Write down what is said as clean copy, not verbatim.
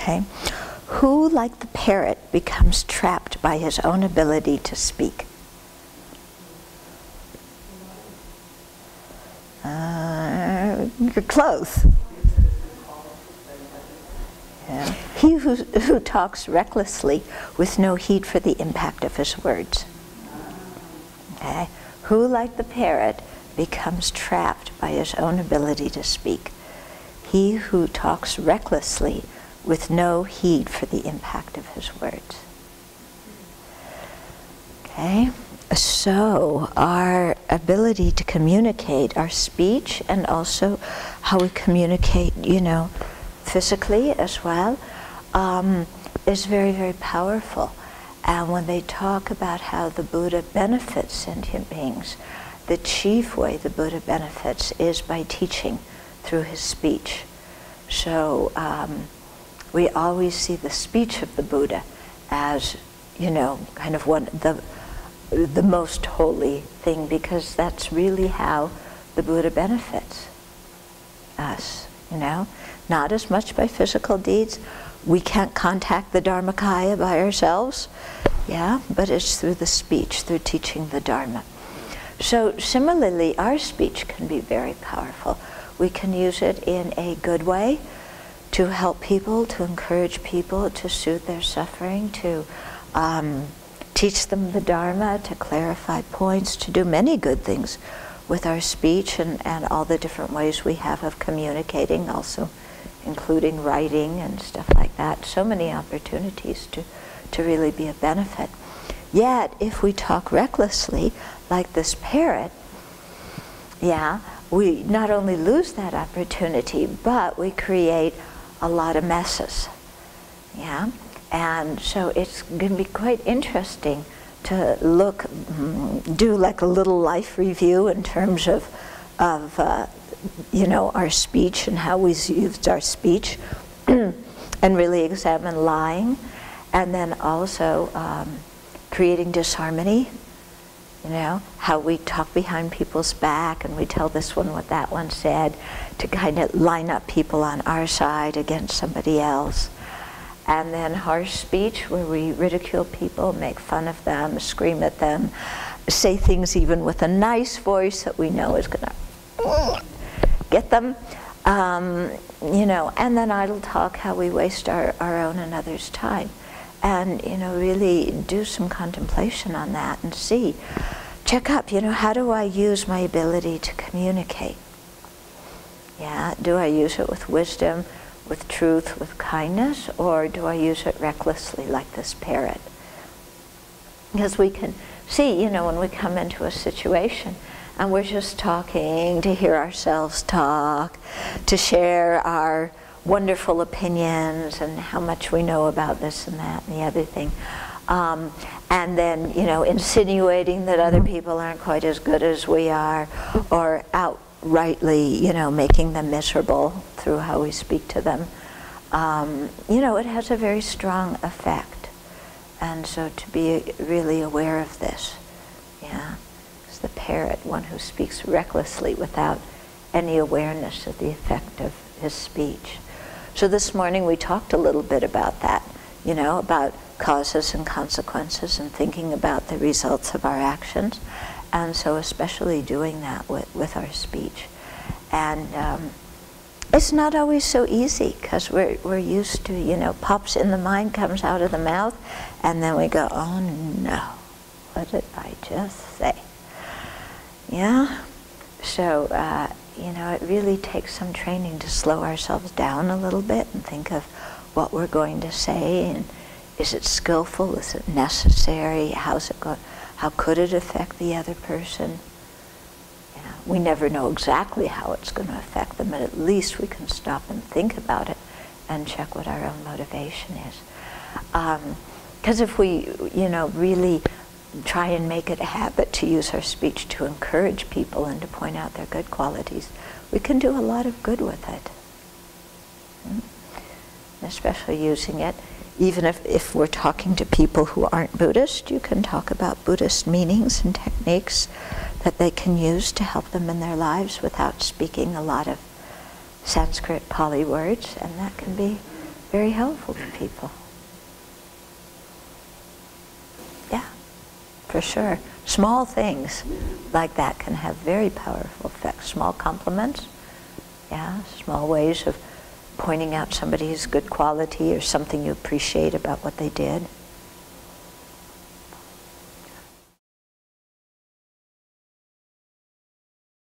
Okay? Who, like the parrot, becomes trapped by his own ability to speak? You're close. Yeah. He who talks recklessly with no heed for the impact of his words. Okay? Who, like the parrot, becomes trapped by his own ability to speak? He who talks recklessly with no heed for the impact of his words. Okay? So our ability to communicate, our speech, and also how we communicate, physically as well, is very, very powerful. And when they talk about how the Buddha benefits sentient beings, the chief way the Buddha benefits is by teaching through his speech. So we always see the speech of the Buddha as, kind of the most holy thing, because that's really how the Buddha benefits us, Not as much by physical deeds. We can't contact the Dharmakaya by ourselves, but it's through the speech, through teaching the Dharma. So similarly, our speech can be very powerful. We can use it in a good way to help people, to encourage people, to soothe their suffering, to teach them the Dharma, to clarify points, to do many good things with our speech and all the different ways we have of communicating, also including writing and stuff like that. So many opportunities to really be a benefit. Yet, if we talk recklessly, like this parrot, we not only lose that opportunity, but we create a lot of messes. And so it's going to be quite interesting to do like a little life review in terms of our speech and how we used our speech, and really examine lying, and then also creating disharmony. How we talk behind people's back and we tell this one what that one said, to kind of line up people on our side against somebody else. And then harsh speech, where we ridicule people, make fun of them, scream at them, say things even with a nice voice that we know is going to get them. And then idle talk, how we waste our own and others' time. And, really do some contemplation on that and check up, how do I use my ability to communicate? Do I use it with wisdom, with truth, with kindness, or do I use it recklessly like this parrot? Because we can see, when we come into a situation and we're just talking to hear ourselves talk, to share our wonderful opinions and how much we know about this and that and the other thing. And then, insinuating that other people aren't quite as good as we are, or outrightly, making them miserable through how we speak to them. It has a very strong effect. And so to be really aware of this, it's the parrot, one who speaks recklessly without any awareness of the effect of his speech. So this morning we talked a little bit about that, about causes and consequences and thinking about the results of our actions. And so especially doing that with our speech. And it's not always so easy, because we're used to, pops in the mind, comes out of the mouth, and then we go, oh no, what did I just say? So, it really takes some training to slow ourselves down a little bit and think of what we're going to say, and is it skillful, is it necessary, how's it going, how could it affect the other person? We never know exactly how it's going to affect them, but at least we can stop and think about it and check what our own motivation is. Because if we, really try and make it a habit to use our speech to encourage people and to point out their good qualities, we can do a lot of good with it. Especially using it, even if we're talking to people who aren't Buddhist, you can talk about Buddhist meanings and techniques that they can use to help them in their lives without speaking a lot of Sanskrit Pali words, and that can be very helpful to people. Yeah, for sure. Small things like that can have very powerful effects. Small compliments, yeah, small ways of pointing out somebody's good quality or something you appreciate about what they did.